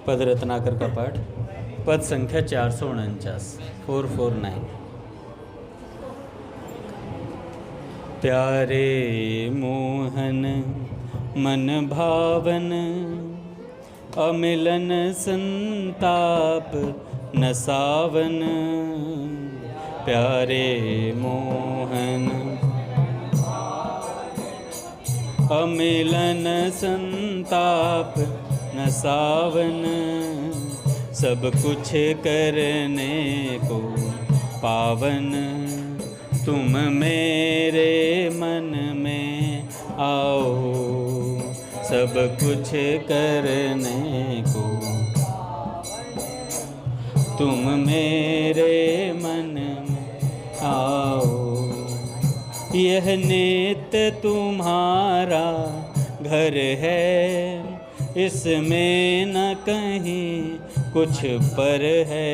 पद रत्नाकर का पाठ, पद संख्या 449, 449। प्यारे मोहन मन भावन, अमिलन संताप न सावन। प्यारे मोहन अमिलन संताप न सावन, सब कुछ करने को पावन। तुम मेरे मन में आओ, सब कुछ करने को। तुम मेरे मन में आओ, यह नित्य तुम्हारा घर है, इसमें न कहीं कुछ पर है।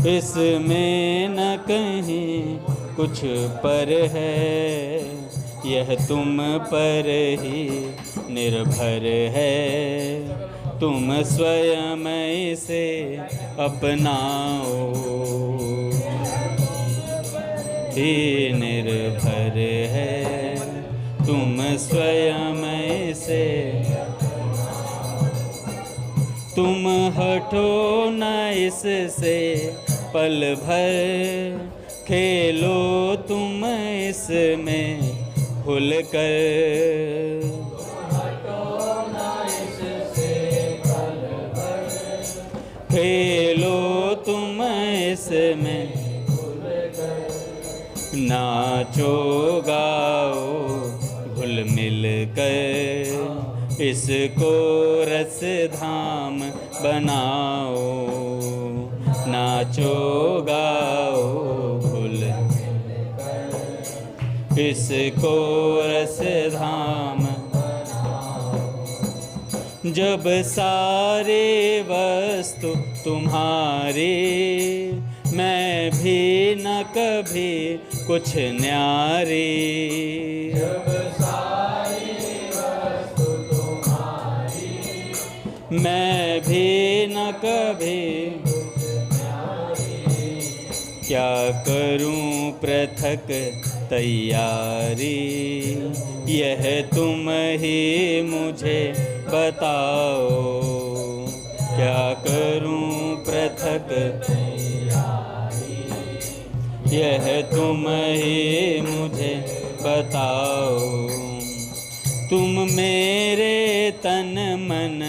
इसमें न कहीं कुछ पर है, यह तुम पर ही निर्भर है। तुम स्वयं इसे अपनाओ, ही निर्भर है। तुम स्वयं इसे, तुम हटो न इससे पल भर, खेलो तुम इसमें खुल कर। खेलो तुम इसमें, नाचो गाओ घुल मिल कर, इसको रस धाम बनाओ। नाचो गाओ घुल, इसको रस धाम। जब सारे वस्तु तुम्हारी, मैं भी न कभी कुछ न्यारी। जब सारी वस्तु तुम्हारी, मैं भी न कभी कुछ न्यारी। क्या करूं पृथक तैयारी, यह तुम ही मुझे बताओ। क्या करूं पृथक तैयारी, यह तुम ही मुझे बताओ। तुम मेरे तन मन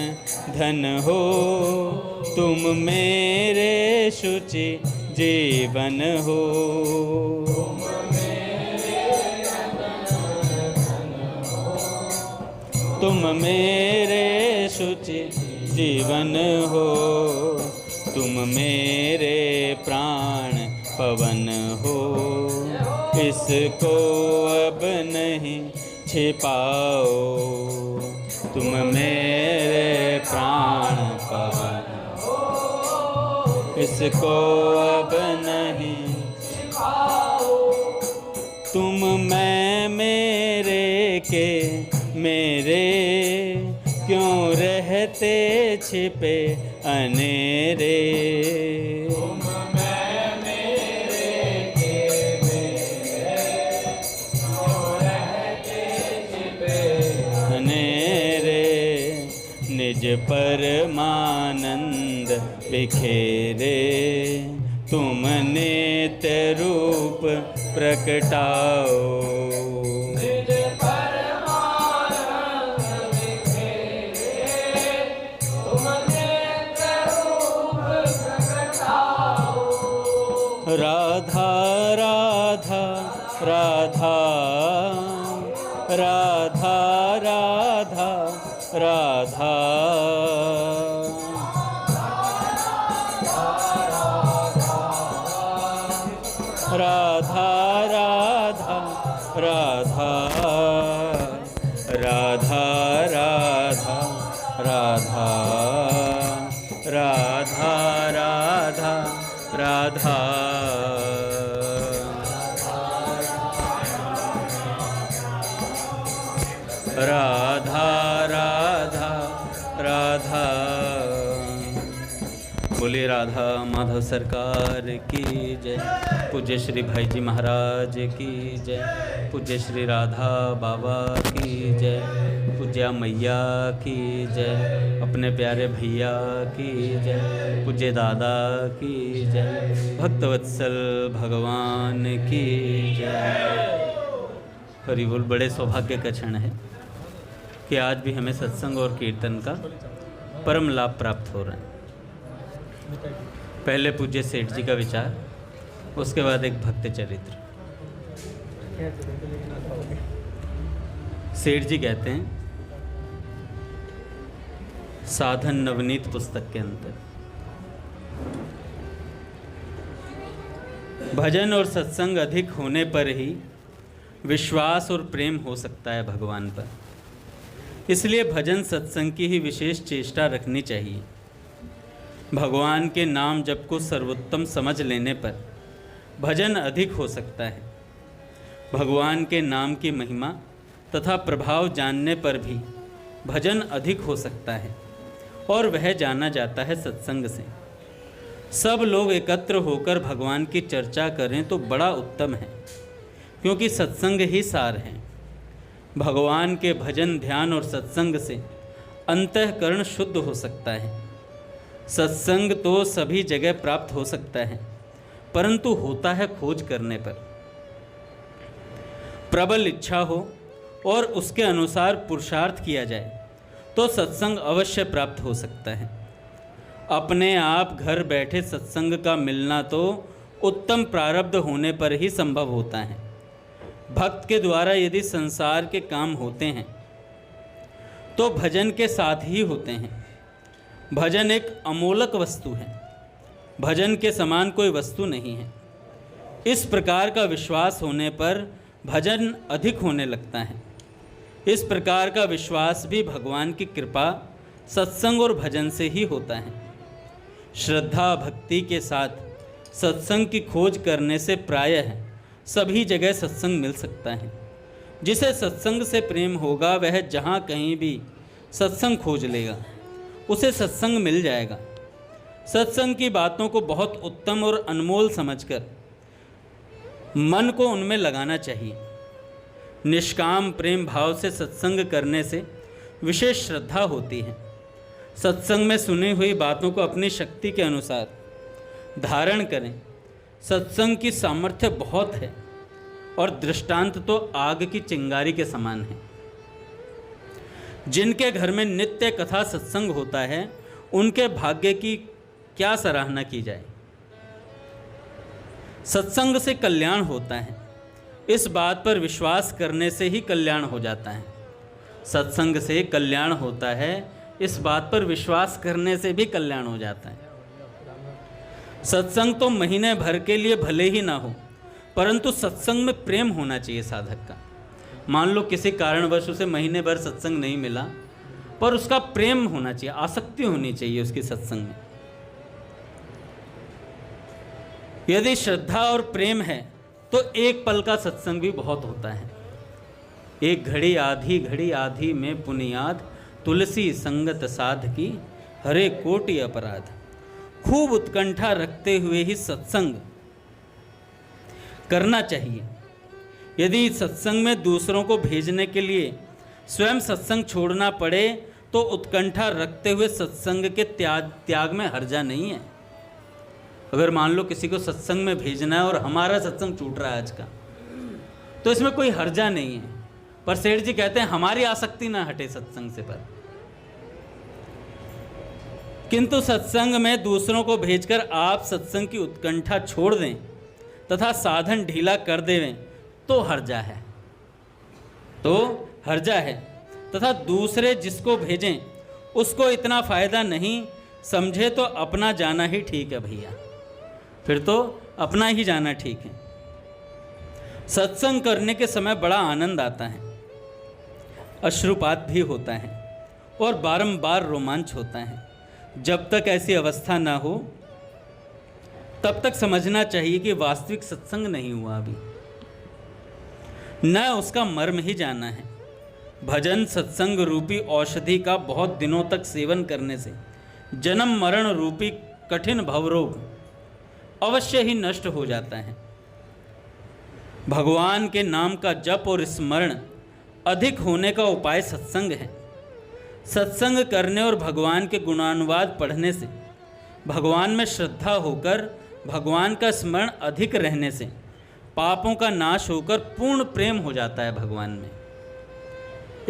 धन हो, तुम मेरे शुचि जीवन हो। तुम मेरे शुचि जीवन हो, तुम मेरे प्राण पवन हो। इसको अब नहीं छिपाओ, तुम मेरे प्राण पवन हो। इसको अब नहीं छिपाओ, तुम मैं मेरे के मेरे, क्यों रहते छिपे अनेरे। तुम मैं मेरे के मेरे, क्यों रहते छिपे अनेरे। निज परमानंद बिखेरे, तुम नित्य रूप प्रकटाओ। राधा राधा राधा राधा राधा राधा, राधा राधा राधा, राधा राधा राधा, राधा राधा राधा। राधा राधा राधा। बोले राधा माधव सरकार की जय। पूज्य श्री भाई जी महाराज की जय। पूज्य श्री राधा बाबा की जय। पूज्या मैया की जय। अपने प्यारे भैया की जय। पूज्य दादा की जय। भक्तवत्सल भगवान की जय। हरि बोल। बड़े सौभाग्य का क्षण है कि आज भी हमें सत्संग और कीर्तन का परम लाभ प्राप्त हो रहा है। पहले पूज्य सेठ जी का विचार, उसके बाद एक भक्त चरित्र। सेठ जी कहते हैं साधन नवनीत पुस्तक के अंदर, भजन और सत्संग अधिक होने पर ही विश्वास और प्रेम हो सकता है भगवान पर। इसलिए भजन सत्संग की ही विशेष चेष्टा रखनी चाहिए। भगवान के नाम जप को सर्वोत्तम समझ लेने पर भजन अधिक हो सकता है। भगवान के नाम की महिमा तथा प्रभाव जानने पर भी भजन अधिक हो सकता है और वह जाना जाता है सत्संग से। सब लोग एकत्र होकर भगवान की चर्चा करें तो बड़ा उत्तम है, क्योंकि सत्संग ही सार है। भगवान के भजन ध्यान और सत्संग से अंतःकरण शुद्ध हो सकता है। सत्संग तो सभी जगह प्राप्त हो सकता है, परंतु होता है खोज करने पर। प्रबल इच्छा हो और उसके अनुसार पुरुषार्थ किया जाए तो सत्संग अवश्य प्राप्त हो सकता है। अपने आप घर बैठे सत्संग का मिलना तो उत्तम प्रारब्ध होने पर ही संभव होता है। भक्त के द्वारा यदि संसार के काम होते हैं तो भजन के साथ ही होते हैं। भजन एक अमोलक वस्तु है, भजन के समान कोई वस्तु नहीं है। इस प्रकार का विश्वास होने पर भजन अधिक होने लगता है। इस प्रकार का विश्वास भी भगवान की कृपा, सत्संग और भजन से ही होता है। श्रद्धा भक्ति के साथ सत्संग की खोज करने से प्रायः सभी जगह सत्संग मिल सकता है। जिसे सत्संग से प्रेम होगा वह जहाँ कहीं भी सत्संग खोज लेगा, उसे सत्संग मिल जाएगा। सत्संग की बातों को बहुत उत्तम और अनमोल समझकर मन को उनमें लगाना चाहिए। निष्काम प्रेम भाव से सत्संग करने से विशेष श्रद्धा होती है। सत्संग में सुनी हुई बातों को अपनी शक्ति के अनुसार धारण करें। सत्संग की सामर्थ्य बहुत है और दृष्टांत तो आग की चिंगारी के समान है। जिनके घर में नित्य कथा सत्संग होता है उनके भाग्य की क्या सराहना की जाए। सत्संग से कल्याण होता है, इस बात पर विश्वास करने से ही कल्याण हो जाता है। सत्संग से कल्याण होता है, इस बात पर विश्वास करने से भी कल्याण हो जाता है। सत्संग तो महीने भर के लिए भले ही ना हो, परंतु सत्संग में प्रेम होना चाहिए साधक का। मान लो किसी कारणवश उसे महीने भर सत्संग नहीं मिला, पर उसका प्रेम होना चाहिए, आसक्ति होनी चाहिए उसकी सत्संग में। यदि श्रद्धा और प्रेम है तो एक पल का सत्संग भी बहुत होता है। एक घड़ी आधी में पुनियाद, तुलसी संगत साध की, हरे कोटि अपराध। खूब उत्कंठा रखते हुए ही सत्संग करना चाहिए। यदि सत्संग में दूसरों को भेजने के लिए स्वयं सत्संग छोड़ना पड़े तो उत्कंठा रखते हुए सत्संग के त्याग में हर्जा नहीं है। अगर मान लो किसी को सत्संग में भेजना है और हमारा सत्संग छूट रहा है आज का, तो इसमें कोई हर्जा नहीं है। पर सेठ जी कहते हैं हमारी आसक्ति ना हटे सत्संग से पर। किंतु सत्संग में दूसरों को भेजकर आप सत्संग की उत्कंठा छोड़ दें तथा साधन ढीला कर दें तो हर्जा है, तथा दूसरे जिसको भेजें उसको इतना फायदा नहीं समझे तो अपना जाना ही ठीक है भैया, फिर तो अपना ही जाना ठीक है। सत्संग करने के समय बड़ा आनंद आता है, अश्रुपात भी होता है और बारंबार रोमांच होता है। जब तक ऐसी अवस्था ना हो तब तक समझना चाहिए कि वास्तविक सत्संग नहीं हुआ अभी, न उसका मर्म ही जाना है। भजन सत्संग रूपी औषधि का बहुत दिनों तक सेवन करने से जन्म मरण रूपी कठिन भवरोग अवश्य ही नष्ट हो जाता है। भगवान के नाम का जप और स्मरण अधिक होने का उपाय सत्संग है। सत्संग करने और भगवान के गुणानुवाद पढ़ने से, भगवान में श्रद्धा होकर भगवान का स्मरण अधिक रहने से पापों का नाश होकर पूर्ण प्रेम हो जाता है भगवान में।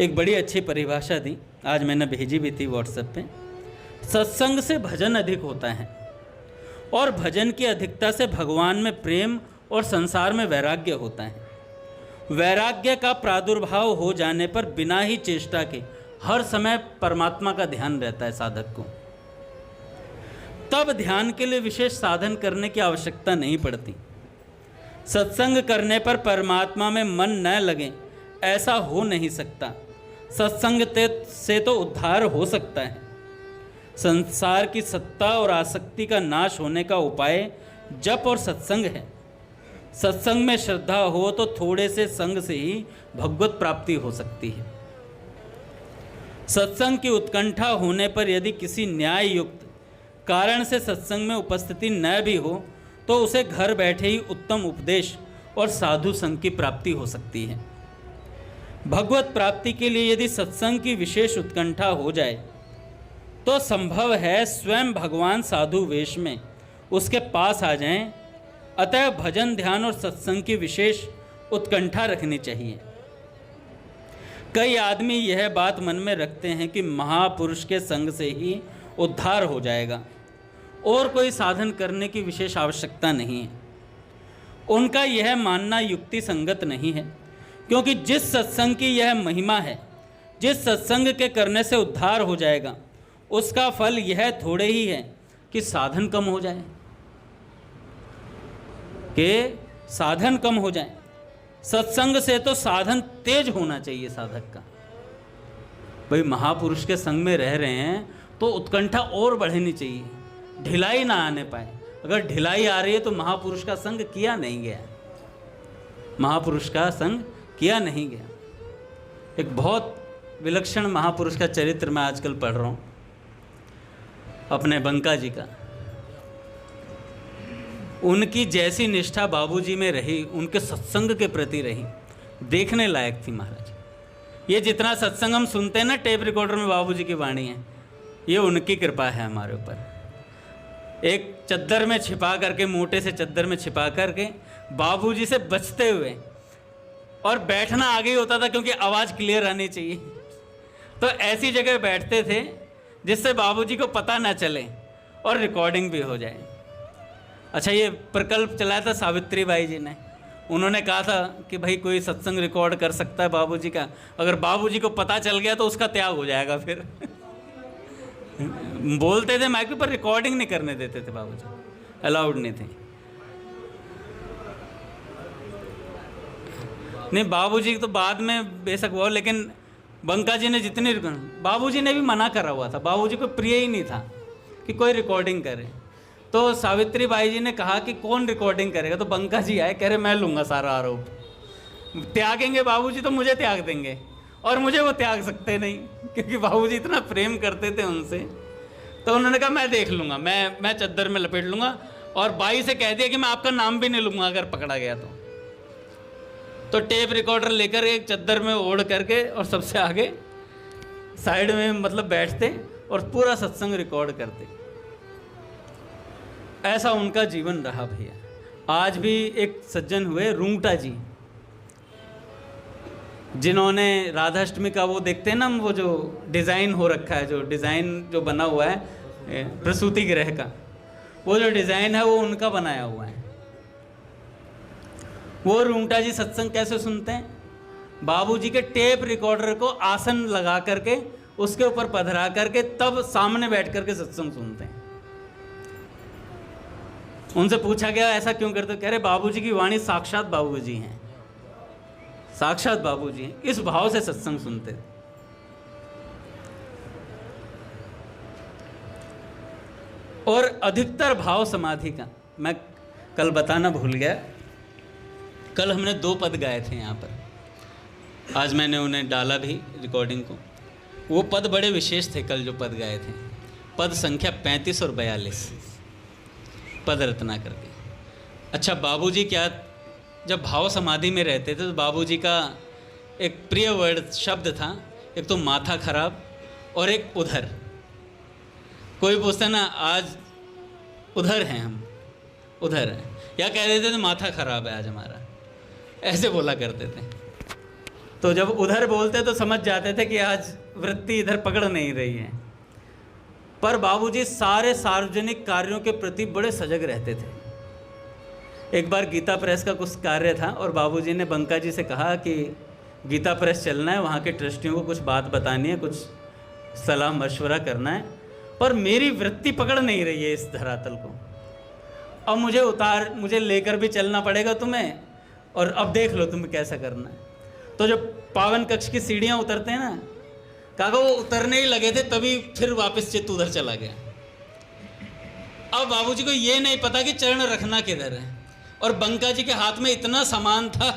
एक बड़ी अच्छी परिभाषा दी, आज मैंने भेजी भी थी व्हाट्सएप पे। सत्संग से भजन अधिक होता है और भजन की अधिकता से भगवान में प्रेम और संसार में वैराग्य होता है। वैराग्य का प्रादुर्भाव हो जाने पर बिना ही चेष्टा के हर समय परमात्मा का ध्यान रहता है साधक को। तब ध्यान के लिए विशेष साधन करने की आवश्यकता नहीं पड़ती। सत्संग करने पर परमात्मा में मन न लगे ऐसा हो नहीं सकता। सत्संग से तो उद्धार हो सकता है। संसार की सत्ता और आसक्ति का नाश होने का उपाय जप और सत्संग है। सत्संग में श्रद्धा हो तो थोड़े से संग से ही भगवत प्राप्ति हो सकती है। सत्संग की उत्कंठा होने पर यदि किसी न्याय युक्त कारण से सत्संग में उपस्थिति न भी हो तो उसे घर बैठे ही उत्तम उपदेश और साधु संग की प्राप्ति हो सकती है। भगवत प्राप्ति के लिए यदि सत्संग की विशेष उत्कंठा हो जाए तो संभव है स्वयं भगवान साधु वेश में उसके पास आ जाएं। अतः भजन ध्यान और सत्संग की विशेष उत्कंठा रखनी चाहिए। कई आदमी यह बात मन में रखते हैं कि महापुरुष के संग से ही उद्धार हो जाएगा और कोई साधन करने की विशेष आवश्यकता नहीं है। उनका यह मानना युक्ति संगत नहीं है, क्योंकि जिस सत्संग की यह महिमा है, जिस सत्संग के करने से उद्धार हो जाएगा, उसका फल यह थोड़े ही है कि साधन कम हो जाए, कि साधन कम हो जाए। सत्संग से तो साधन तेज होना चाहिए साधक का। भाई महापुरुष के संग में रह रहे हैं तो उत्कंठा और बढ़नी चाहिए, ढिलाई ना आने पाए। अगर ढिलाई आ रही है तो महापुरुष का संग किया नहीं गया, महापुरुष का संग किया नहीं गया। एक बहुत विलक्षण महापुरुष का चरित्र मैं आजकल पढ़ रहा हूँ, अपने बंका जी का। उनकी जैसी निष्ठा बाबूजी में रही, उनके सत्संग के प्रति रही, देखने लायक थी महाराज। ये जितना सत्संग हम सुनते हैं ना टेप रिकॉर्डर में बाबूजी की वाणी है, ये उनकी कृपा है हमारे ऊपर। एक चद्दर में छिपा करके, मोटे से चद्दर में छिपा करके बाबूजी से बचते हुए, और बैठना आगे ही होता था क्योंकि आवाज़ क्लियर आनी चाहिए। तो ऐसी जगह बैठते थे जिससे बाबूजी को पता ना चले और रिकॉर्डिंग भी हो जाए। अच्छा, ये प्रकल्प चलाया था सावित्री बाई जी ने। उन्होंने कहा था कि भाई कोई सत्संग रिकॉर्ड कर सकता है बाबूजी का, अगर बाबूजी को पता चल गया तो उसका त्याग हो जाएगा। फिर बोलते थे माइक पर, रिकॉर्डिंग नहीं करने देते थे बाबूजी, अलाउड नहीं थे। नहीं, बाबूजी तो बाद में बेशक हुआ, लेकिन बंका जी ने जितनी, बाबूजी ने भी मना करा हुआ था, बाबूजी को प्रिय ही नहीं था कि कोई रिकॉर्डिंग करे। तो सावित्री बाई जी ने कहा कि कौन रिकॉर्डिंग करेगा, तो बंका जी आए, कह रहे मैं लूँगा सारा आरोप। त्यागेंगे बाबूजी तो मुझे त्याग देंगे, और मुझे वो त्याग सकते नहीं क्योंकि बाबूजी इतना प्रेम करते थे उनसे। तो उन्होंने कहा मैं देख लूँगा, मैं चद्दर में लपेट लूँगा, और बाई से कह दिया कि मैं आपका नाम भी नहीं लूँगा अगर पकड़ा गया तो टेप रिकॉर्डर लेकर एक चद्दर में ओढ़ करके और सबसे आगे साइड में मतलब बैठते और पूरा सत्संग रिकॉर्ड करते। ऐसा उनका जीवन रहा भैया। आज भी एक सज्जन हुए रूंगटा जी, जिन्होंने राधाष्टमी का वो देखते हैं ना, वो जो डिज़ाइन हो रखा है, जो डिज़ाइन जो बना हुआ है प्रसूति गृह का, वो जो डिज़ाइन है वो उनका बनाया हुआ है। वो रूंगटा जी सत्संग कैसे सुनते हैं? बाबूजी के टेप रिकॉर्डर को आसन लगा करके उसके ऊपर पधरा करके तब सामने बैठ करके सत्संग सुनते हैं। उनसे पूछा गया ऐसा क्यों करते? कह रहे बाबूजी की वाणी साक्षात बाबूजी हैं, साक्षात बाबूजी हैं, इस भाव से सत्संग सुनते थे। और अधिकतर भाव समाधि का मैं कल बताना भूल गया। कल हमने 2 पद गाए थे यहाँ पर। आज मैंने उन्हें डाला भी रिकॉर्डिंग को। वो पद बड़े विशेष थे, कल जो पद गाए थे, पद संख्या 35 और 42 पद रत्नाकर के। अच्छा, बाबूजी क्या जब भाव समाधि में रहते थे तो बाबूजी का एक प्रिय वर्ड शब्द था, एक तो माथा खराब और एक उधर। कोई पूछता ना आज उधर हैं हम, उधर हैं, या कह देते थे माथा खराब है आज हमारा, ऐसे बोला करते थे। तो जब उधर बोलते तो समझ जाते थे कि आज वृत्ति इधर पकड़ नहीं रही है। पर बाबूजी सारे सार्वजनिक कार्यों के प्रति बड़े सजग रहते थे। एक बार गीता प्रेस का कुछ कार्य था और बाबूजी ने बंका जी से कहा कि गीता प्रेस चलना है, वहाँ के ट्रस्टियों को कुछ बात बतानी है, कुछ सलाह मशवरा करना है, पर मेरी वृत्ति पकड़ नहीं रही है इस धरातल को। अब मुझे लेकर भी चलना पड़ेगा तुम्हें, और अब देख लो तुम्हें कैसा करना है। तो जब पावन कक्ष की सीढ़ियाँ उतरते हैं ना, काका वो उतरने ही लगे थे तभी फिर वापस चित्त उधर चला गया। अब बाबूजी को ये नहीं पता कि चरण रखना किधर है, और बंका जी के हाथ में इतना सामान था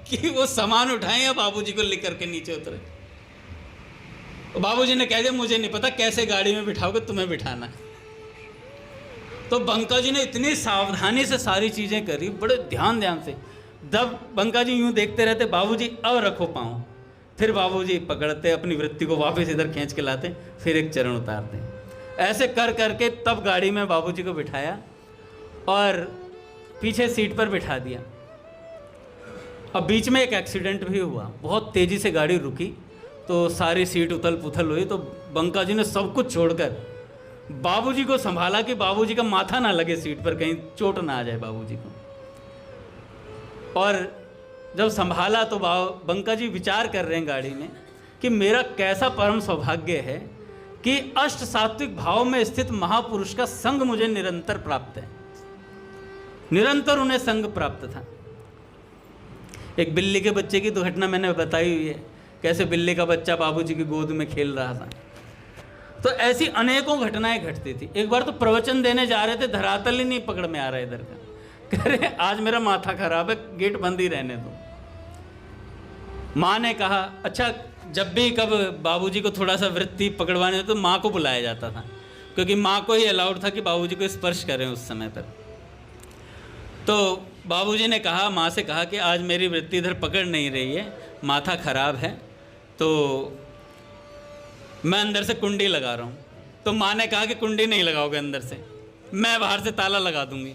कि वो सामान उठाए या बाबूजी को लेकर के नीचे उतरे। बाबूजी ने कह दिया मुझे नहीं पता कैसे गाड़ी में बिठाओगे, तुम्हें बिठाना है। तो बंका जी ने इतनी सावधानी से सारी चीज़ें करी, बड़े ध्यान से। जब बंका जी यूँ देखते रहते, बाबूजी अब रखो पाँव, फिर बाबूजी पकड़ते, अपनी वृत्ति को वापस इधर खींच के लाते, फिर एक चरण उतारते। ऐसे कर करके तब गाड़ी में बाबूजी को बिठाया और पीछे सीट पर बिठा दिया। अब बीच में एक एक्सीडेंट भी हुआ, बहुत तेज़ी से गाड़ी रुकी तो सारी सीट उथल पुथल हुई। तो बंका जी ने सब कुछ छोड़कर बाबूजी को संभाला कि बाबूजी का माथा ना लगे सीट पर, कहीं चोट ना आ जाए बाबूजी को। और जब संभाला तो बंका जी विचार कर रहे हैं गाड़ी में कि मेरा कैसा परम सौभाग्य है कि अष्ट सात्विक भाव में स्थित महापुरुष का संग मुझे निरंतर प्राप्त है। निरंतर उन्हें संग प्राप्त था। एक बिल्ली के बच्चे की दुर्घटना मैंने बताई हुई है, कैसे बिल्ली का बच्चा बाबूजी की गोद में खेल रहा था। तो ऐसी अनेकों घटनाएं घटती थी। एक बार तो प्रवचन देने जा रहे थे, धरातल ही नहीं पकड़ में आ रहा इधर का, कह रहे आज मेरा माथा खराब है, गेट बंद ही रहने दो। माँ ने कहा अच्छा, जब भी कब बाबूजी को थोड़ा सा वृत्ति पकड़वाने तो माँ को बुलाया जाता था, क्योंकि माँ को ही अलाउड था कि बाबूजी को स्पर्श करें उस समय पर। तो बाबूजी ने कहा, माँ से कहा कि आज मेरी वृत्ति इधर पकड़ नहीं रही है, माथा खराब है, तो मैं अंदर से कुंडी लगा रहा हूँ। तो माँ ने कहा कि कुंडी नहीं लगाओगे अंदर से, मैं बाहर से ताला लगा दूंगी।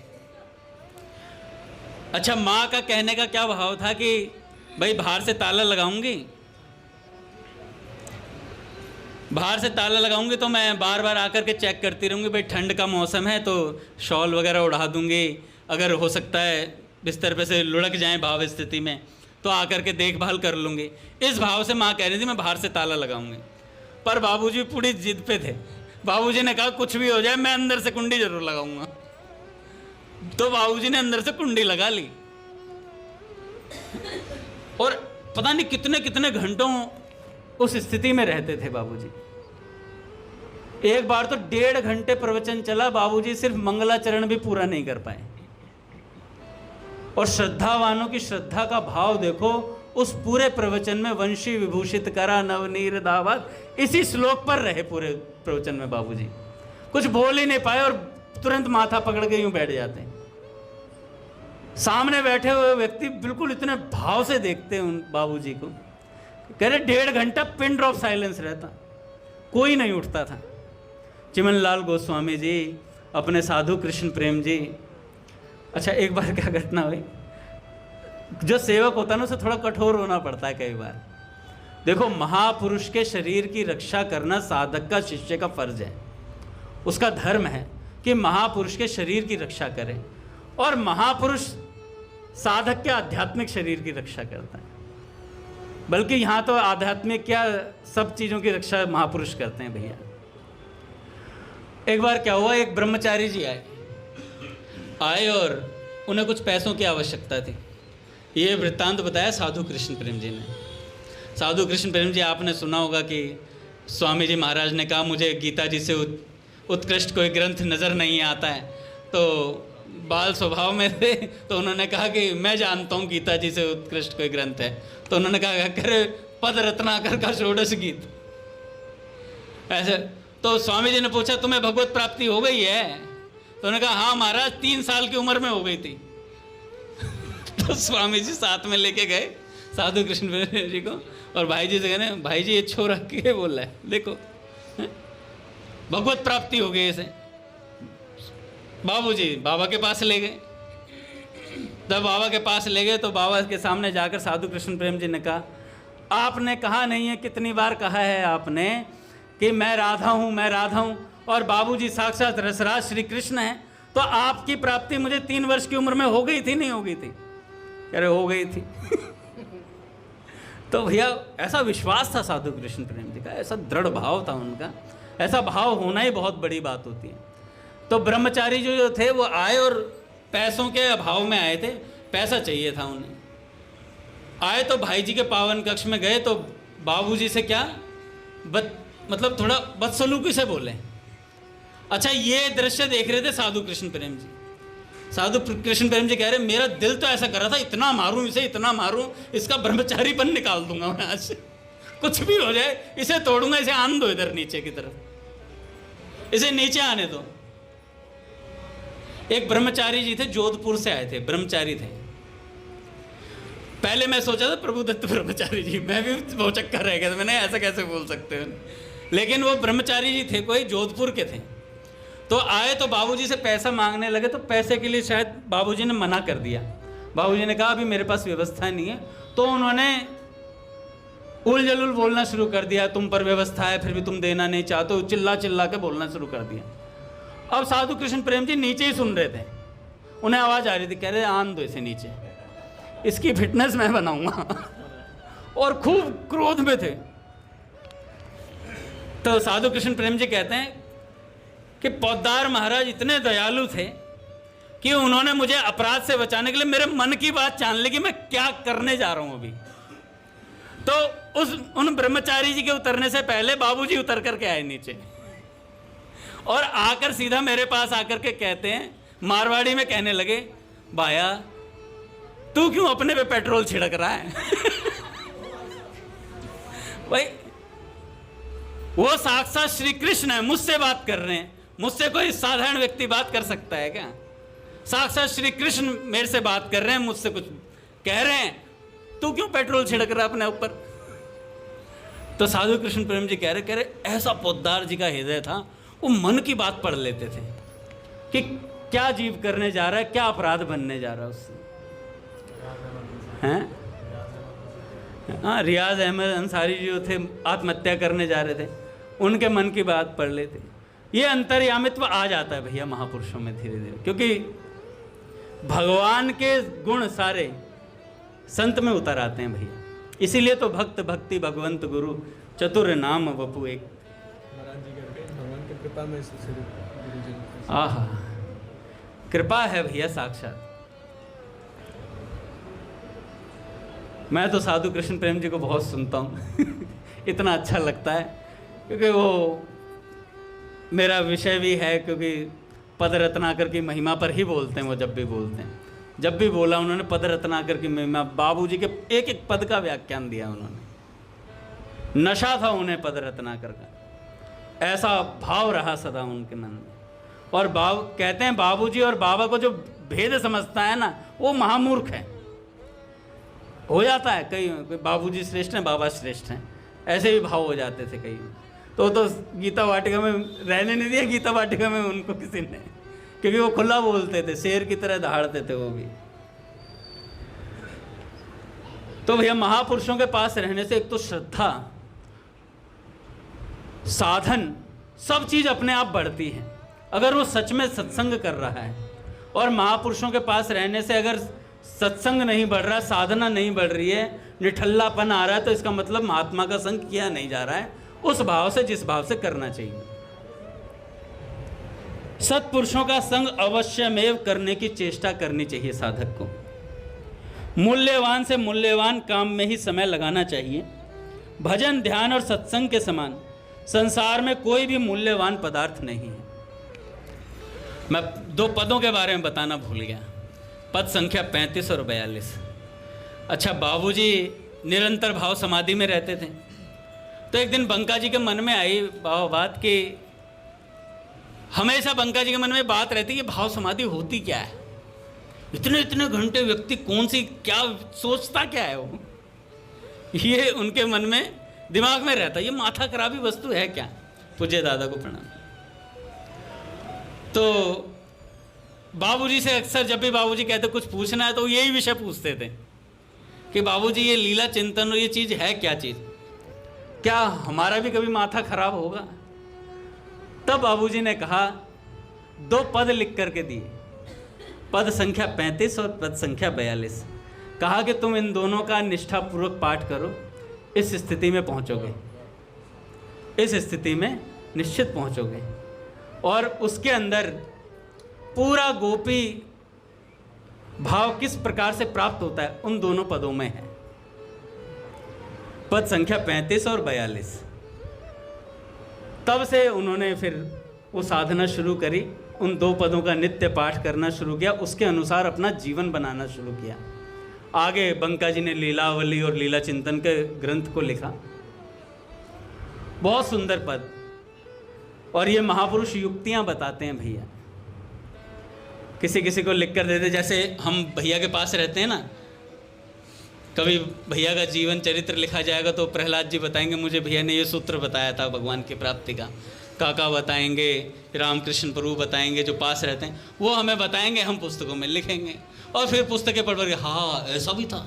अच्छा, माँ का कहने का क्या भाव था कि भाई बाहर से ताला लगाऊंगी, बाहर से ताला लगाऊंगी तो मैं बार बार आकर के चेक करती रहूँगी, भाई ठंड का मौसम है तो शॉल वगैरह उड़ा दूंगी, अगर हो सकता है बिस्तर पे से लुढ़क जाएं भाव स्थिति में तो आकर के देखभाल कर लूँगी। इस भाव से माँ कह रही थी मैं बाहर से ताला लगाऊंगी। पर बाबूजी पूरी जिद पे थे। बाबूजी ने कहा कुछ भी हो जाए मैं अंदर से कुंडी जरूर लगाऊंगा। तो बाबूजी ने अंदर से कुंडी लगा ली और पता नहीं कितने कितने घंटों उस स्थिति में रहते थे बाबूजी। एक बार तो 1.5 घंटे प्रवचन चला, बाबूजी सिर्फ मंगलाचरण भी पूरा नहीं कर पाए। और श्रद्धावानों की श्रद्धा का भाव देखो, उस पूरे प्रवचन में वंशी विभूषित करा नवनीर दावत, इसी श्लोक पर रहे पूरे प्रवचन में बाबूजी। कुछ बोल ही नहीं पाए और तुरंत माथा पकड़ के यूं बैठ जाते हैं। सामने बैठे हुए व्यक्ति बिल्कुल इतने भाव से देखते हैं उन बाबूजी को, कह रहे 1.5 घंटा पिन ड्रॉप साइलेंस रहता, कोई नहीं उठता था। चिमनलाल गोस्वामी जी, अपने साधु कृष्ण प्रेम जी। अच्छा, एक बार क्या घटना हुई, जो सेवक होता है ना उसे थोड़ा कठोर होना पड़ता है कई बार। देखो, महापुरुष के शरीर की रक्षा करना साधक का, शिष्य का फर्ज है, उसका धर्म है कि महापुरुष के शरीर की रक्षा करे। और महापुरुष साधक के आध्यात्मिक शरीर की रक्षा करता है, बल्कि यहाँ तो आध्यात्मिक क्या सब चीज़ों की रक्षा महापुरुष करते हैं भैया। एक बार क्या हुआ, एक ब्रह्मचारी जी आए और उन्हें कुछ पैसों की आवश्यकता थी। ये वृत्तांत बताया साधु कृष्ण प्रेम जी ने। साधु कृष्ण प्रेम जी, आपने सुना होगा कि स्वामी जी महाराज ने कहा मुझे गीता जी से उत्कृष्ट कोई ग्रंथ नज़र नहीं आता है, तो बाल स्वभाव में थे, तो उन्होंने कहा कि मैं जानता हूँ गीता जी से उत्कृष्ट कोई ग्रंथ है। तो उन्होंने कहा करे पद रत्नाकर का षोडश गीत ऐसे। तो स्वामी जी ने पूछा तुम्हें भगवत प्राप्ति हो गई है? तो उन्होंने कहा हाँ महाराज 3 साल की उम्र में हो गई थी। तो स्वामी जी साथ में लेके गए साधु कृष्ण जी को, और भाई जी से कहने भाई जी ये छोरा के बोल रहा है, देखो भगवत प्राप्ति हो गई इसे। बाबूजी बाबा के पास ले गए। जब बाबा के पास ले गए तो बाबा के सामने जाकर साधु कृष्ण प्रेम जी ने कहा आपने कहा नहीं है, कितनी बार कहा है आपने कि मैं राधा हूँ, मैं राधा हूँ, और बाबूजी साक्षात रसराज श्री कृष्ण हैं, तो आपकी प्राप्ति मुझे 3 वर्ष की उम्र में हो गई थी नहीं हो गई थी? कह रहे हो गई थी। तो भैया ऐसा विश्वास था साधु कृष्ण प्रेम जी का, ऐसा दृढ़ भाव था उनका। ऐसा भाव होना ही बहुत बड़ी बात होती है। तो ब्रह्मचारी जो थे वो आए और पैसों के अभाव में आए थे, पैसा चाहिए था उन्हें। आए तो भाई जी के पावन कक्ष में गए तो बाबूजी से क्या मतलब थोड़ा बदसलूकी से बोले। अच्छा ये दृश्य देख रहे थे साधु कृष्ण प्रेम जी। साधु कृष्ण प्रेम जी कह रहे मेरा दिल तो ऐसा कर रहा था इतना मारूं इसे, इतना मारूं, इसका ब्रह्मचारीपन निकाल दूंगा मैं आज से, कुछ भी हो जाए इसे तोड़ूंगा, इसे आन दो इधर नीचे की तरफ, इसे नीचे आने दो। एक ब्रह्मचारी जी थे, जोधपुर से आए थे, ब्रह्मचारी थे। पहले मैं सोचा था प्रभुदत्त ब्रह्मचारी जी, मैं भी वो चक्कर रह गया था, मैंने ऐसा कैसे बोल सकते हैं, लेकिन वो ब्रह्मचारी जी थे, कोई जोधपुर के थे। तो आए तो बाबूजी से पैसा मांगने लगे, तो पैसे के लिए शायद बाबूजी ने मना कर दिया। बाबूजी ने कहा अभी मेरे पास व्यवस्था नहीं है। तो उन्होंने उल जलूल बोलना शुरू कर दिया, तुम पर व्यवस्था है फिर भी तुम देना नहीं चाहते हो, चिल्ला चिल्ला के बोलना शुरू कर दिया। अब साधु कृष्ण प्रेम जी नीचे ही सुन रहे थे, उन्हें आवाज़ आ रही थी, कह रहे आन दो इसे नीचे, इसकी फिटनेस मैं बनाऊंगा। और खूब क्रोध में थे। तो साधु कृष्ण प्रेम जी कहते हैं कि पौदार महाराज इतने दयालु थे कि उन्होंने मुझे अपराध से बचाने के लिए मेरे मन की बात जान ली कि मैं क्या करने जा रहा हूं अभी। तो उन ब्रह्मचारी जी के उतरने से पहले बाबूजी उतर करके आए नीचे, और आकर सीधा मेरे पास आकर के कहते हैं, मारवाड़ी में कहने लगे, भाया तू क्यों अपने पे पेट्रोल छिड़क रहा है? भाई वो साक्षात श्री कृष्ण है, मुझसे बात कर रहे हैं, मुझसे कोई साधारण व्यक्ति बात कर सकता है क्या? साक्षात श्री कृष्ण मेरे से बात कर रहे हैं, मुझसे कुछ कह रहे हैं, तू क्यों पेट्रोल छिड़क रहा है अपने ऊपर? तो साधु कृष्ण प्रेम जी कह रहे ऐसा पोद्दार जी का हृदय था, वो मन की बात पढ़ लेते थे कि क्या जीव करने जा रहा है, क्या अपराध बनने जा रहा है उससे, हैं? हाँ, रियाज अहमद अंसारी जो थे आत्महत्या करने जा रहे थे, उनके मन की बात पढ़ लेते। ये अंतर्यामित्व आ जाता है भैया महापुरुषों में धीरे धीरे, क्योंकि भगवान के गुण सारे संत में उतर आते हैं भैया। इसीलिए तो भक्त भक्ति भगवंत गुरु चतुर नाम वपु एक। भगवान की कृपा में आहा, कृपा है भैया साक्षात। मैं तो साधु कृष्ण प्रेम जी को बहुत सुनता हूँ। इतना अच्छा लगता है, क्योंकि वो मेरा विषय भी है, क्योंकि पद रत्नाकर की महिमा पर ही बोलते हैं वो। जब भी बोलते हैं, जब भी बोला उन्होंने पद रत्नाकर की महिमा, बाबूजी के एक एक पद का व्याख्यान दिया उन्होंने। नशा था उन्हें पद रत्नाकर का, ऐसा भाव रहा सदा उनके मन में। और कहते हैं बाबूजी और बाबा को जो भेद समझता है ना, वो महामूर्ख है। हो जाता है कई बाबूजी श्रेष्ठ हैं, बाबा श्रेष्ठ हैं, ऐसे भी भाव हो जाते थे कई। तो गीता वाटिका में रहने नहीं दिया, गीता वाटिका में उनको किसी ने, क्योंकि वो खुला बोलते थे, शेर की तरह दहाड़ते थे वो भी। तो भैया महापुरुषों के पास रहने से एक तो श्रद्धा, साधन, सब चीज अपने आप बढ़ती है। अगर वो सच में सत्संग कर रहा है, और महापुरुषों के पास रहने से अगर सत्संग नहीं बढ़ रहा, साधना नहीं बढ़ रही है, निठल्लापन आ रहा है, तो इसका मतलब महात्मा का संग किया नहीं जा रहा है उस भाव से जिस भाव से करना चाहिए। सत्पुरुषों का संग अवश्यमेव करने की चेष्टा करनी चाहिए साधक को। मूल्यवान से मूल्यवान काम में ही समय लगाना चाहिए। भजन, ध्यान और सत्संग के समान संसार में कोई भी मूल्यवान पदार्थ नहीं है। मैं 2 पदों के बारे में बताना भूल गया, पद संख्या 35 और 42। अच्छा, बाबूजी निरंतर भाव समाधि में रहते थे, तो एक दिन बंका जी के मन में आई बात कि हमेशा बंका जी के मन में बात रहती है कि भाव समाधि होती क्या है, इतने इतने घंटे व्यक्ति कौन सी क्या सोचता क्या है वो, ये उनके मन में दिमाग में रहता, ये माथा खराबी वस्तु है क्या। पूज्य दादा को प्रणाम। तो बाबूजी से अक्सर जब भी बाबूजी कहते कुछ पूछना है तो यही विषय पूछते थे कि बाबूजी ये लीला चिंतन और ये चीज़ है क्या चीज़, क्या हमारा भी कभी माथा खराब होगा। तब बाबूजी ने कहा, 2 पद लिख करके दिए, पद संख्या 35 और पद संख्या 42। कहा कि तुम इन दोनों का निष्ठापूर्वक पाठ करो, इस स्थिति में पहुंचोगे, इस स्थिति में निश्चित पहुंचोगे। और उसके अंदर पूरा गोपी भाव किस प्रकार से प्राप्त होता है उन दोनों पदों में है, पद संख्या 35 और 42। तब से उन्होंने फिर वो साधना शुरू करी, उन 2 पदों का नित्य पाठ करना शुरू किया, उसके अनुसार अपना जीवन बनाना शुरू किया। आगे बंका जी ने लीलावली और लीला चिंतन के ग्रंथ को लिखा, बहुत सुंदर पद। और ये महापुरुष युक्तियां बताते हैं भैया, किसी किसी को लिख कर देते, जैसे हम भैया के पास रहते हैं ना, कभी भैया का जीवन चरित्र लिखा जाएगा तो प्रहलाद जी बताएंगे मुझे भैया ने ये सूत्र बताया था भगवान की प्राप्ति का, काका बताएंगे, रामकृष्ण प्रभु बताएंगे, जो पास रहते हैं वो हमें बताएंगे, हम पुस्तकों में लिखेंगे और फिर पुस्तकें पढ़ के हाँ ऐसा भी था,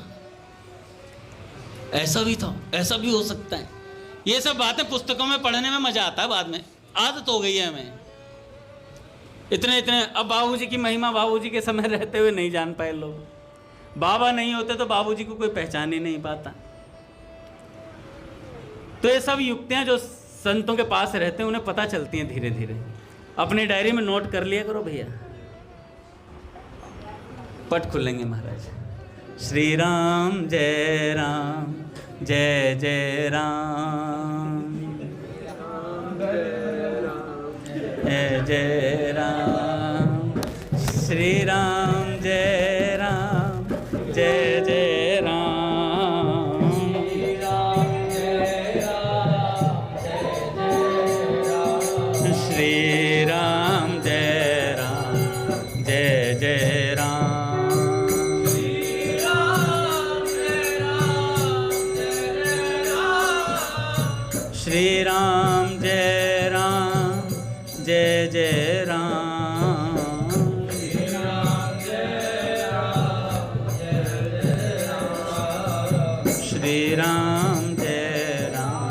ऐसा भी था, ऐसा भी हो सकता है। ये सब बातें पुस्तकों में पढ़ने में मजा आता है, बाद में आदत हो गई है हमें। इतने अब बाबूजी की महिमा बाबूजी के समय रहते हुए नहीं जान पाए लोग, बाबा नहीं होते तो बाबूजी को कोई पहचान ही नहीं पाता। तो ये सब युक्तियां जो संतों के पास रहते हैं उन्हें पता चलती हैं धीरे धीरे। अपनी डायरी में नोट कर लिया करो भैया, पट खुलेंगे महाराज। श्री राम जय राम, जय जय राम, जय जय राम, श्री राम जय राम, जय जय राम, श्री राम जय राम, जय जय राम, श्री राम जय राम, जय जय राम, श्री राम जय राम,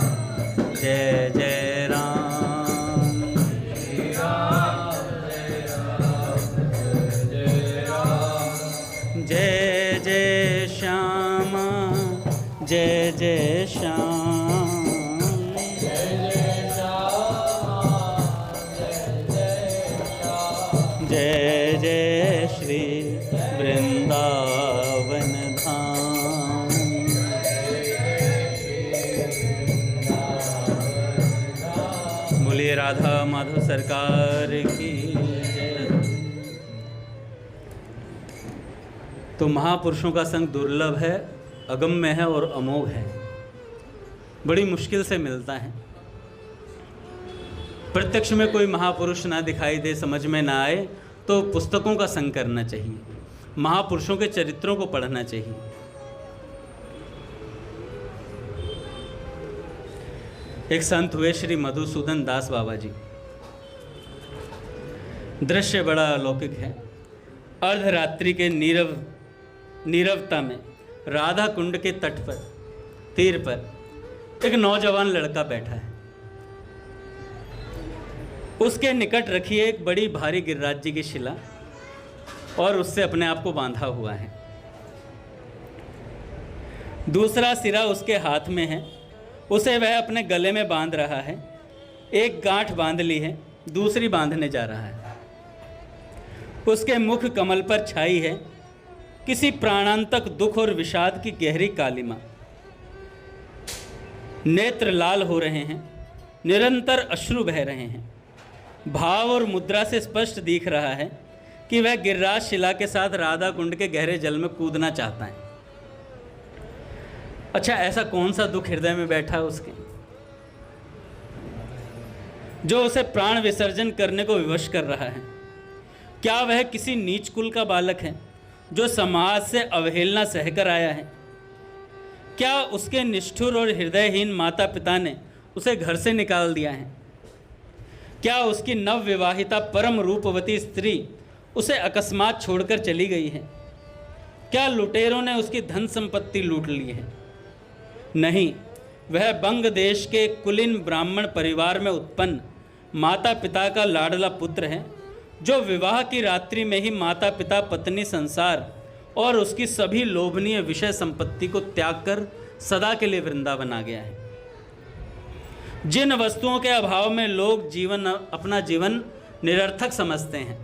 जय जय राम, जय जय श्यामा, जय जय श्याम, जय जय श्री वृंदावन धाम, बोलिए राधा माधव सरकार की जय। तो महापुरुषों का संग दुर्लभ है, अगम्य है और अमोघ है, बड़ी मुश्किल से मिलता है। प्रत्यक्ष में कोई महापुरुष ना दिखाई दे, समझ में ना आए तो पुस्तकों का संग करना चाहिए, महापुरुषों के चरित्रों को पढ़ना चाहिए। एक संत हुए श्री मधुसूदन दास बाबा जी, दृश्य बड़ा अलौकिक है। अर्धरात्रि के नीरवता में राधा कुंड के तट पर, तीर पर एक नौजवान लड़का बैठा है। उसके निकट रखी है एक बड़ी भारी गिरिराज जी की शिला और उससे अपने आप को बांधा हुआ है। दूसरा सिरा उसके हाथ में है, उसे वह अपने गले में बांध रहा है। एक गांठ बांध ली है, दूसरी बांधने जा रहा है। उसके मुख कमल पर छाई है किसी प्राणांतक दुख और विषाद की गहरी कालिमा। नेत्र लाल हो रहे हैं, निरंतर अश्रु बह रहे हैं। भाव और मुद्रा से स्पष्ट दिख रहा है कि वह गिरिराज शिला के साथ राधा कुंड के गहरे जल में कूदना चाहता है। अच्छा, ऐसा कौन सा दुख हृदय में बैठा है उसके, जो उसे प्राण विसर्जन करने को विवश कर रहा है? क्या वह किसी नीच कुल का बालक है जो समाज से अवहेलना सहकर आया है? क्या उसके निष्ठुर और हृदयहीन माता पिता ने उसे घर से निकाल दिया है? क्या उसकी नवविवाहिता परम रूपवती स्त्री उसे अकस्मात छोड़कर चली गई है? क्या लुटेरों ने उसकी धन संपत्ति लूट ली है? नहीं, वह बंग देश के कुलीन ब्राह्मण परिवार में उत्पन्न माता पिता का लाडला पुत्र है, जो विवाह की रात्रि में ही माता पिता पत्नी संसार और उसकी सभी लोभनीय विषय संपत्ति को त्याग कर सदा के लिए वृंदावन आ गया है। जिन वस्तुओं के अभाव में लोग अपना जीवन निरर्थक समझते हैं,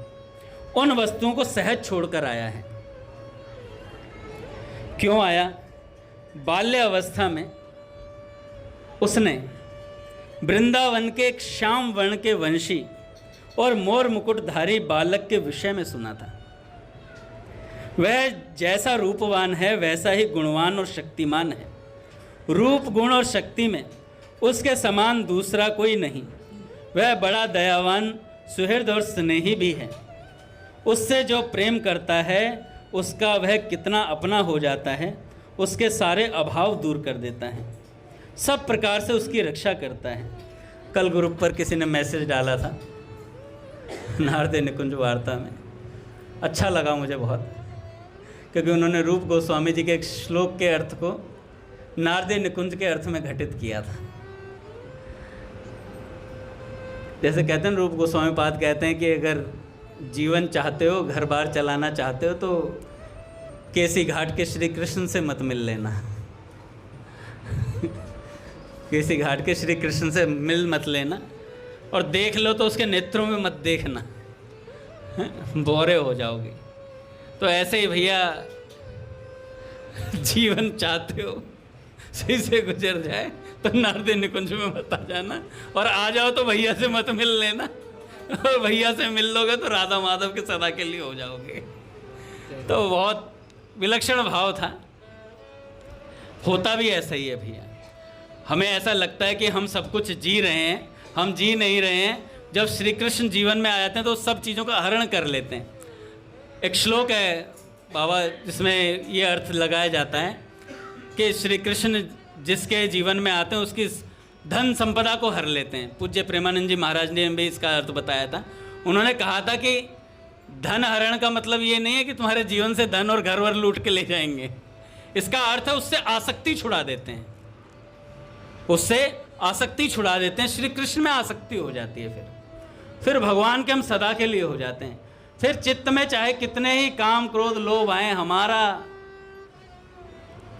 उन वस्तुओं को सहज छोड़कर आया है। क्यों आया? बाल्य अवस्था में उसने वृंदावन के एक श्याम वर्ण के वंशी और मोर मुकुटधारी बालक के विषय में सुना था। वह जैसा रूपवान है वैसा ही गुणवान और शक्तिमान है। रूप, गुण और शक्ति में उसके समान दूसरा कोई नहीं। वह बड़ा दयावान, सुहृद और स्नेही भी है। उससे जो प्रेम करता है उसका वह कितना अपना हो जाता है, उसके सारे अभाव दूर कर देता है, सब प्रकार से उसकी रक्षा करता है। कल ग्रुप पर किसी ने मैसेज डाला था नारदे निकुंज वार्ता में, अच्छा लगा मुझे बहुत, क्योंकि उन्होंने रूप गोस्वामी जी के एक श्लोक के अर्थ को नारदे निकुंज के अर्थ में घटित किया था। जैसे कहते हैं रूप गोस्वामी पाद कहते हैं कि अगर जीवन चाहते हो, घर बार चलाना चाहते हो, तो केसी घाट के श्री कृष्ण से मत मिल लेना केसी घाट के श्री कृष्ण से मिल मत लेना, और देख लो तो उसके नेत्रों में मत देखना, बोरे हो जाओगे। तो ऐसे ही भैया जीवन चाहते हो सही से गुजर जाए तो नारदे निकुंज में मत आ जाना, और आ जाओ तो भैया से मत मिल लेना, और भैया से मिल लोगे तो राधा माधव के सदा के लिए हो जाओगे। तो बहुत विलक्षण भाव था। होता भी ऐसा ही है भैया। हमें ऐसा लगता है कि हम सब कुछ जी रहे हैं, हम जी नहीं रहे हैं। जब श्री कृष्ण जीवन में आ जाते हैं तो सब चीज़ों का हरण कर लेते हैं। एक श्लोक है बाबा जिसमें ये अर्थ लगाया जाता है कि श्री कृष्ण जिसके जीवन में आते हैं उसकी धन संपदा को हर लेते हैं। पूज्य प्रेमानंद जी महाराज ने भी इसका अर्थ बताया था। उन्होंने कहा था कि धन हरण का मतलब ये नहीं है कि तुम्हारे जीवन से धन और घर वर लूट के ले जाएंगे। इसका अर्थ है उससे आसक्ति छुड़ा देते हैं, उससे आसक्ति छुड़ा देते हैं। श्री कृष्ण में आसक्ति हो जाती है, फिर भगवान के हम सदा के लिए हो जाते हैं। फिर चित्त में चाहे कितने ही काम क्रोध लोभ आए, हमारा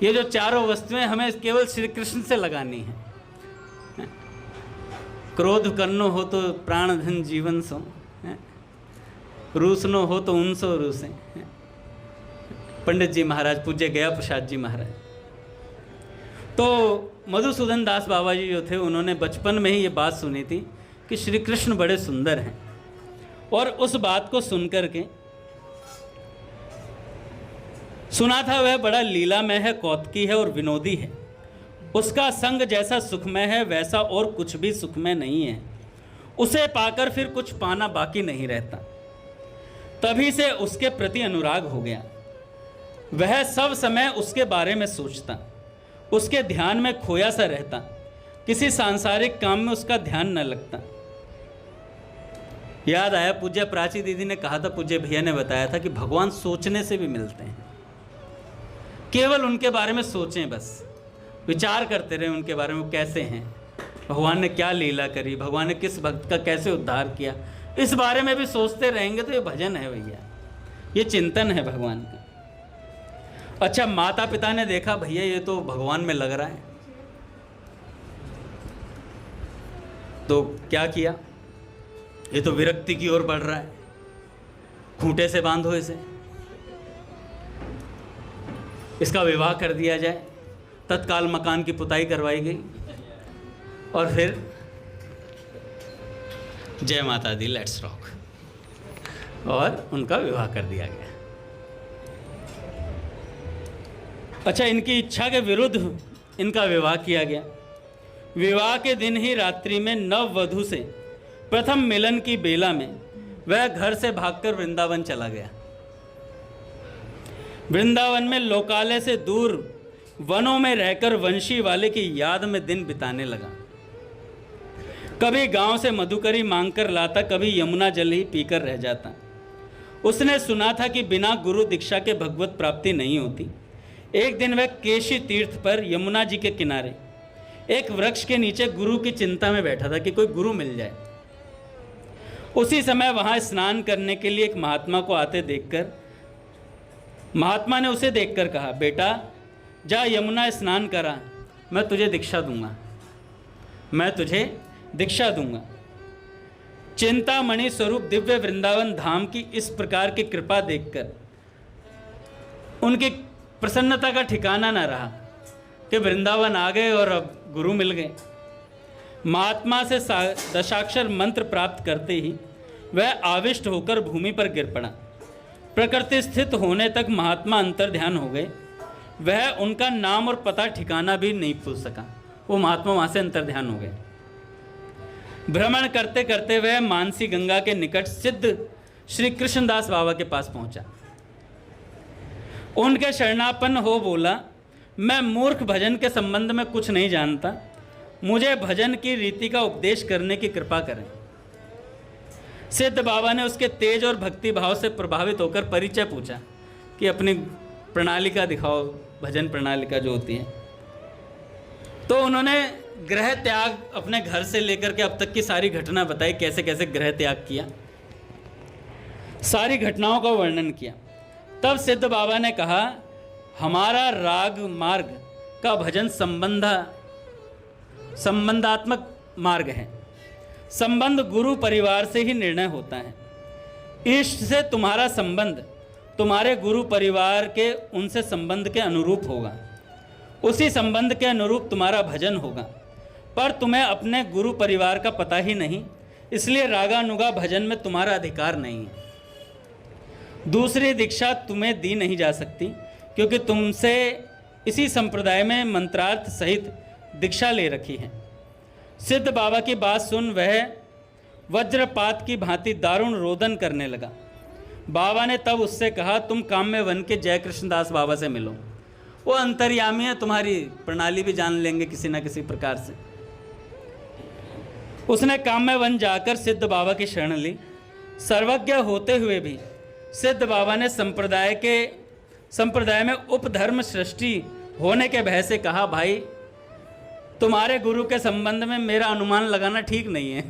ये जो चारों वस्तुएं हमें केवल श्री कृष्ण से लगानी है। क्रोध करनो हो तो प्राण धन जीवन सो, रूसनो हो तो उनसो रूसे। पंडित जी महाराज, पूज्य गया प्रसाद जी महाराज। तो मधुसूदन दास बाबा जी जो थे, उन्होंने बचपन में ही ये बात सुनी थी कि श्री कृष्ण बड़े सुंदर हैं, और उस बात को सुनकर के सुना था वह बड़ा लीलामय है, कौतुकी है और विनोदी है। उसका संग जैसा सुखमय है वैसा और कुछ भी सुखमय नहीं है। उसे पाकर फिर कुछ पाना बाकी नहीं रहता। तभी से उसके प्रति अनुराग हो गया। वह सब समय उसके बारे में सोचता, उसके ध्यान में खोया सा रहता। किसी सांसारिक काम में उसका ध्यान न लगता। याद आया, पूज्य प्राची दीदी ने कहा था, पूज्य भैया ने बताया था कि भगवान सोचने से भी मिलते हैं। केवल उनके बारे में सोचें, बस विचार करते रहे उनके बारे में, कैसे हैं, भगवान ने क्या लीला करी, भगवान ने किस भक्त का कैसे उद्धार किया, इस बारे में भी सोचते रहेंगे तो ये भजन है भैया, ये चिंतन है भगवान का। अच्छा, माता पिता ने देखा भैया ये तो भगवान में लग रहा है, तो क्या किया, ये तो विरक्ति की ओर बढ़ रहा है, खूंटे से बांधो इसे, इसका विवाह कर दिया जाए। तत्काल मकान की पुताई करवाई गई, और फिर जय माता दी, लेट्स रॉक। और उनका विवाह कर दिया गया। अच्छा, इनकी इच्छा के विरुद्ध इनका विवाह किया गया। विवाह के दिन ही रात्रि में नव वधू से प्रथम मिलन की बेला में वह घर से भागकर वृंदावन चला गया। वृंदावन में लोकालय से दूर वनों में रहकर वंशी वाले की याद में दिन बिताने लगा। कभी गांव से मधुकरी मांगकर लाता, कभी यमुना जल ही पीकर रह जाता। उसने सुना था कि बिना गुरु दीक्षा के भगवत प्राप्ति नहीं होती। एक दिन वह केशी तीर्थ पर यमुना जी के किनारे एक वृक्ष के नीचे गुरु की चिंता में बैठा था कि कोई गुरु मिल जाए। उसी समय वहां स्नान करने के लिए एक महात्मा को आते देखकर महात्मा ने उसे देखकर कहा, बेटा जा यमुना स्नान करा, मैं तुझे दीक्षा दूंगा, मैं तुझे दीक्षा दूंगा। चिंतामणि स्वरूप दिव्य वृंदावन धाम की इस प्रकार की कृपा देखकर उनकी प्रसन्नता का ठिकाना न रहा कि वृंदावन आ गए और अब गुरु मिल गए। महात्मा से दशाक्षर मंत्र प्राप्त करते ही वह आविष्ट होकर भूमि पर गिर पड़ा। प्रकृति स्थित होने तक महात्मा अंतर्ध्यान हो गए। वह उनका नाम और पता ठिकाना भी नहीं पूछ सका। वो महात्मा वहाँ से अंतर्ध्यान हो गए। भ्रमण करते करते वह मानसी गंगा के निकट सिद्ध श्री कृष्णदास बाबा के पास पहुंचा। उनके शरणापन्न हो बोला, मैं मूर्ख भजन के संबंध में कुछ नहीं जानता, मुझे भजन की रीति का उपदेश करने की कृपा करें। सिद्ध बाबा ने उसके तेज और भक्ति भाव से प्रभावित होकर परिचय पूछा कि अपनी प्रणालिका दिखाओ, भजन प्रणालिका जो होती है। तो उन्होंने गृह त्याग, अपने घर से लेकर के अब तक की सारी घटना बताई, कैसे कैसे गृह त्याग किया, सारी घटनाओं का वर्णन किया। तब सिद्ध बाबा ने कहा, हमारा राग मार्ग का भजन संबंधात्मक मार्ग है। संबंध गुरु परिवार से ही निर्णय होता है। इष्ट से तुम्हारा संबंध तुम्हारे गुरु परिवार के उनसे संबंध के अनुरूप होगा, उसी संबंध के अनुरूप तुम्हारा भजन होगा। पर तुम्हें अपने गुरु परिवार का पता ही नहीं, इसलिए रागानुगा भजन में तुम्हारा अधिकार नहीं है। दूसरी दीक्षा तुम्हें दी नहीं जा सकती, क्योंकि तुमसे इसी संप्रदाय में मंत्रार्थ सहित दीक्षा ले रखी है। सिद्ध बाबा की बात सुन वह वज्रपात की भांति दारुण रोदन करने लगा। बाबा ने तब उससे कहा, तुम काम्य वन के जय कृष्णदास बाबा से मिलो, वो अंतर्यामी है, तुम्हारी प्रणाली भी जान लेंगे किसी न किसी प्रकार से। उसने काम्य वन जाकर सिद्ध बाबा की शरण ली। सर्वज्ञ होते हुए भी सिद्ध बाबा ने संप्रदाय में उपधर्म सृष्टि होने के भय से कहा, भाई तुम्हारे गुरु के संबंध में मेरा अनुमान लगाना ठीक नहीं है,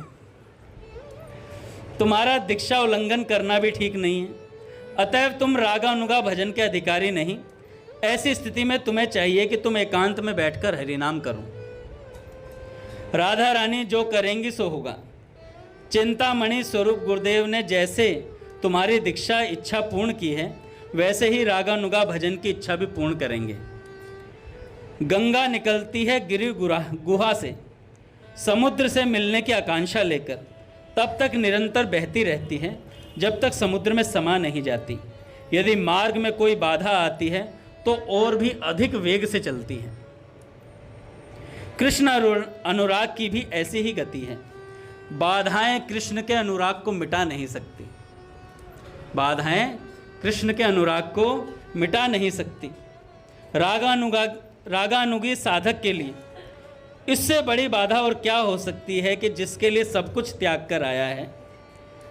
तुम्हारा दीक्षा उल्लंघन करना भी ठीक नहीं है, अतएव तुम रागानुगा भजन के अधिकारी नहीं। ऐसी स्थिति में तुम्हें चाहिए कि तुम एकांत में बैठकर हरिनाम करो। राधा रानी जो करेंगी सो होगा। चिंतामणि स्वरूप गुरुदेव ने जैसे तुम्हारी दीक्षा इच्छा पूर्ण की है, वैसे ही रागानुगा भजन की इच्छा भी पूर्ण करेंगे। गंगा निकलती है गिरि गुहा से समुद्र से मिलने की आकांक्षा लेकर, तब तक निरंतर बहती रहती है जब तक समुद्र में समा नहीं जाती। यदि मार्ग में कोई बाधा आती है तो और भी अधिक वेग से चलती है। कृष्ण अनुराग की भी ऐसी ही गति है। बाधाएं कृष्ण के अनुराग को मिटा नहीं सकती, बाधाएं कृष्ण के अनुराग को मिटा नहीं सकती। रागानुगी साधक के लिए इससे बड़ी बाधा और क्या हो सकती है कि जिसके लिए सब कुछ त्याग कर आया है,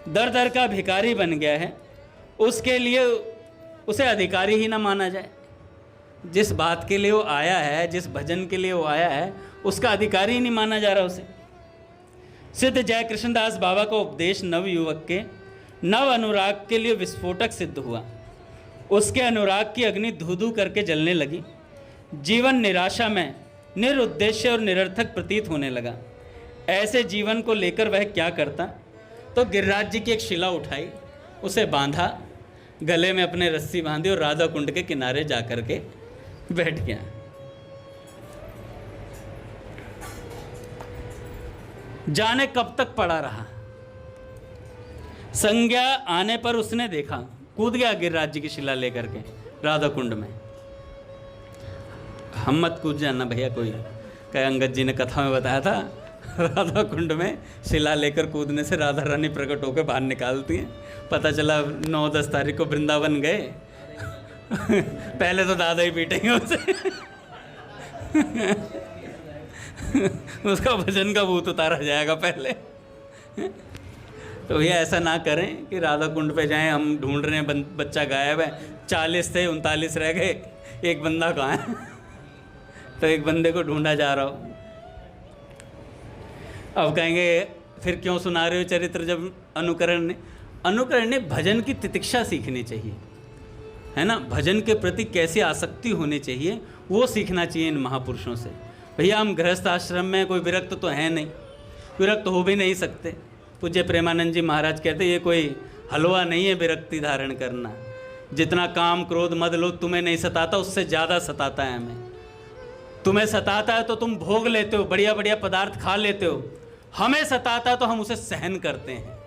दर दर का भिखारी बन गया है, उसके लिए उसे अधिकारी ही ना माना जाए। जिस बात के लिए वो आया है, जिस भजन के लिए वो आया है, उसका अधिकारी ही नहीं माना जा रहा उसे। सिद्ध जय कृष्णदास बाबा का उपदेश नव युवक के नव अनुराग के लिए विस्फोटक सिद्ध हुआ। उसके अनुराग की अग्नि धू धू करके जलने लगी। जीवन निराशा में निरुद्देश्य और निरर्थक प्रतीत होने लगा। ऐसे जीवन को लेकर वह क्या करता? तो गिरिराज जी की एक शिला उठाई, उसे बांधा, गले में अपने रस्सी बांधी और राधा कुंड के किनारे जाकर के बैठ गया। जाने कब तक पड़ा रहा, संज्ञा आने पर उसने देखा, कूद गया गिरिराज जी की शिला लेकर के राधा कुंड में। हम मत कूद जाना भैया, कोई कहे अंगद जी ने कथा में बताया था, राधा कुंड में शिला लेकर कूदने से राधा रानी प्रकट होकर बाहर निकालती हैं। पता चला 9-10 तारीख को वृंदावन गए, पहले तो दादा ही पीटेंगे उसे। उसका भजन का भूत उतारा जाएगा पहले। तो भैया ऐसा ना करें कि राधा कुंड पे जाएं, हम ढूंढ रहे हैं बच्चा गायब है, 40 थे 39 रह गए, एक बंदा कहाँ है? तो एक बंदे को ढूंढा जा रहा हो। अब कहेंगे फिर क्यों सुना रहे हो चरित्र, जब अनुकरण ने भजन की तितिक्षा सीखनी चाहिए, है ना। भजन के प्रति कैसी आसक्ति होनी चाहिए वो सीखना चाहिए इन महापुरुषों से। भैया हम गृहस्थ आश्रम में कोई विरक्त तो है नहीं, विरक्त हो भी नहीं सकते। पूज्य प्रेमानंद जी महाराज कहते ये कोई हलवा नहीं है विरक्ति धारण करना। जितना काम क्रोध मद लोभ तुम्हें नहीं सताता, उससे ज़्यादा सताता है हमें। तुम्हें सताता है तो तुम भोग लेते हो, बढ़िया बढ़िया पदार्थ खा लेते हो। हमें सताता है तो हम उसे सहन करते हैं,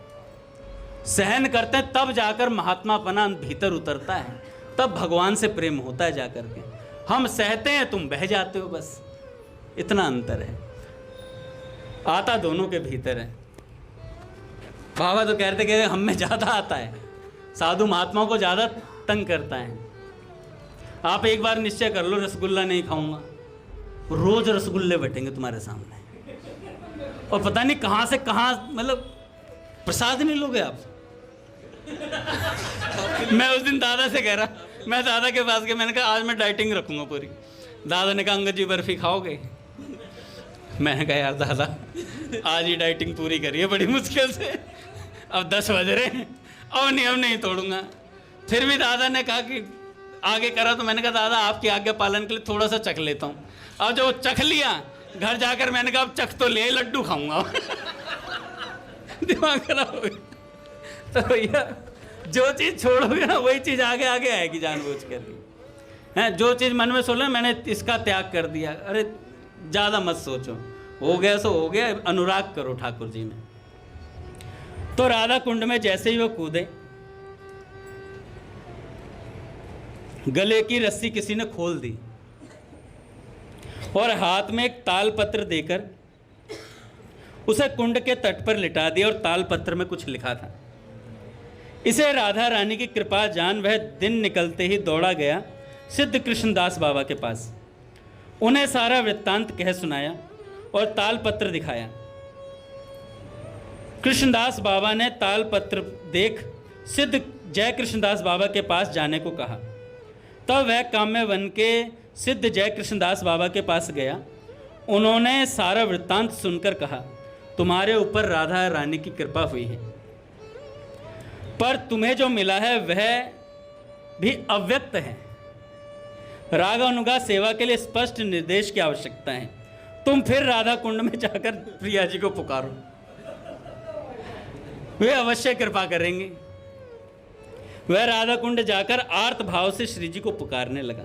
सहन करते हैं, तब जाकर महात्मापना भीतर उतरता है, तब भगवान से प्रेम होता है जाकर के। हम सहते हैं, तुम बह जाते हो, बस इतना अंतर है। आता दोनों के भीतर है। बाबा तो कहते कि हम में ज़्यादा आता है, साधु महात्माओं को ज़्यादा तंग करता है। आप एक बार निश्चय कर लो, रसगुल्ला नहीं खाऊंगा, रोज रसगुल्ले बैठेंगे तुम्हारे सामने, और पता नहीं कहाँ से कहाँ, मतलब प्रसाद नहीं लोगे आप। मैं उस दिन दादा से कह रहा, मैं दादा के पास गया, मैंने कहा आज मैं डाइटिंग रखूंगा पूरी। दादा ने कहा अंगद जी बर्फी खाओगे? मैंने कहा यार दादा आज ही डाइटिंग पूरी करिए बड़ी मुश्किल से, अब 10 बज रहे हैं, अब नहीं तोड़ूंगा। फिर भी दादा ने कहा कि आगे करा, तो मैंने कहा दादा आपकी आज्ञा पालन के लिए थोड़ा सा चख लेता हूँ। अब जो चख लिया, घर जाकर मैंने कहा अब चख तो ले, लड्डू खाऊंगा। दिमाग खराब हो गया। तो भैया जो चीज़ छोड़ोगे ना वही चीज़ आगे आगे आएगी जानबूझ कर। हैं जो चीज़ मन में सोच, मैंने इसका त्याग कर दिया, अरे ज़्यादा मत सोचो, हो गया सो हो गया, अनुराग करो ठाकुर जी में। तो राधा कुंड में जैसे ही वो कूदे, गले की रस्सी किसी ने खोल दी और हाथ में एक ताल पत्र देकर उसे कुंड के तट पर लिटा दिया, और ताल पत्र में कुछ लिखा था। इसे राधा रानी की कृपा जान वह दिन निकलते ही दौड़ा गया सिद्ध कृष्णदास बाबा के पास। उन्हें सारा वृत्तांत कह सुनाया और ताल पत्र दिखाया। कृष्णदास बाबा ने ताल पत्र देख सिद्ध जय कृष्णदास बाबा के पास जाने को कहा। तब वह काम्य वन के सिद्ध जय कृष्णदास बाबा के पास गया। उन्होंने सारा वृत्तांत सुनकर कहा, तुम्हारे ऊपर राधा रानी की कृपा हुई है, पर तुम्हें जो मिला है वह भी अव्यक्त है। राग अनुगा सेवा के लिए स्पष्ट निर्देश की आवश्यकता है। तुम फिर राधा कुंड में जाकर प्रिया जी को पुकारो, वे अवश्य कृपा करेंगे। वह राधा कुंड जाकर आर्त भाव से श्री जी को पुकारने लगा।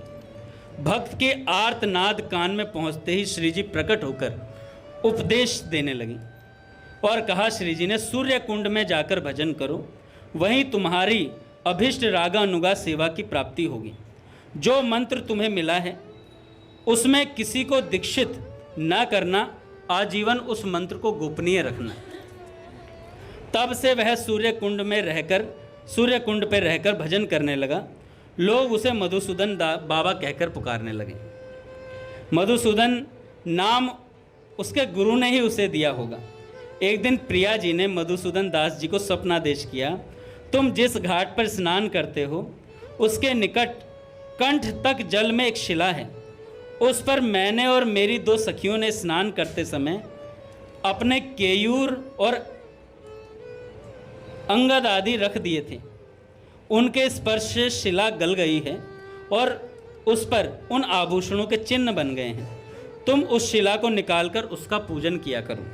भक्त के आर्तनाद कान में पहुंचते ही श्री जी प्रकट होकर उपदेश देने लगी और कहा, श्री जी ने, सूर्य कुंड में जाकर भजन करो, वहीं तुम्हारी अभिष्ट रागानुगा सेवा की प्राप्ति होगी। जो मंत्र तुम्हें मिला है उसमें किसी को दीक्षित न करना, आजीवन उस मंत्र को गोपनीय रखना। तब से वह सूर्य कुंड पर रहकर भजन करने लगा। लोग उसे मधुसूदन बाबा कहकर पुकारने लगे। मधुसूदन नाम उसके गुरु ने ही उसे दिया होगा। एक दिन प्रिया जी ने मधुसूदन दास जी को स्वप्नादेश किया, तुम जिस घाट पर स्नान करते हो उसके निकट कंठ तक जल में एक शिला है। उस पर मैंने और मेरी 2 सखियों ने स्नान करते समय अपने केयूर और अंगद आदि रख दिए थे। उनके स्पर्श से शिला गल गई है और उस पर उन आभूषणों के चिन्ह बन गए हैं। तुम उस शिला को निकालकर उसका पूजन किया करो।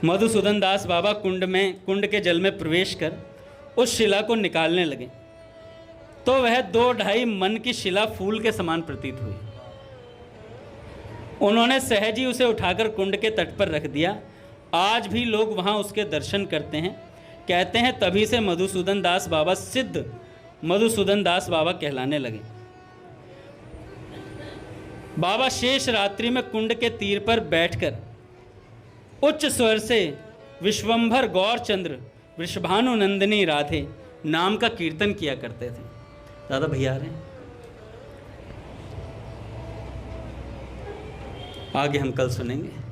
मधुसूदन दास बाबा कुंड के जल में प्रवेश कर उस शिला को निकालने लगे तो वह 2-2.5 मन की शिला फूल के समान प्रतीत हुई। उन्होंने सहज ही उसे उठाकर कुंड के तट पर रख दिया। आज भी लोग वहां उसके दर्शन करते हैं। कहते हैं तभी से मधुसूदन दास बाबा सिद्ध मधुसूदन दास बाबा कहलाने लगे। बाबा शेष रात्रि में कुंड के तीर पर बैठकर उच्च स्वर से विश्वंभर गौरचंद्र वृषभानुनंदिनी राधे नाम का कीर्तन किया करते थे। दादा भैया आ रहे हैं, आगे हम कल सुनेंगे।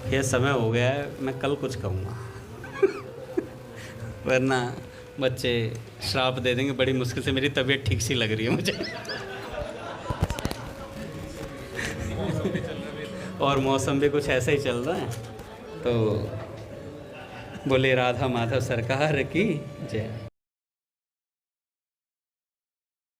ये समय हो गया है, मैं कल कुछ कहूँगा वरना बच्चे श्राप दे देंगे। बड़ी मुश्किल से मेरी तबीयत ठीक सी लग रही है मुझे और मौसम भी कुछ ऐसा ही चल रहा है। तो बोले राधा माधव सरकार की जय।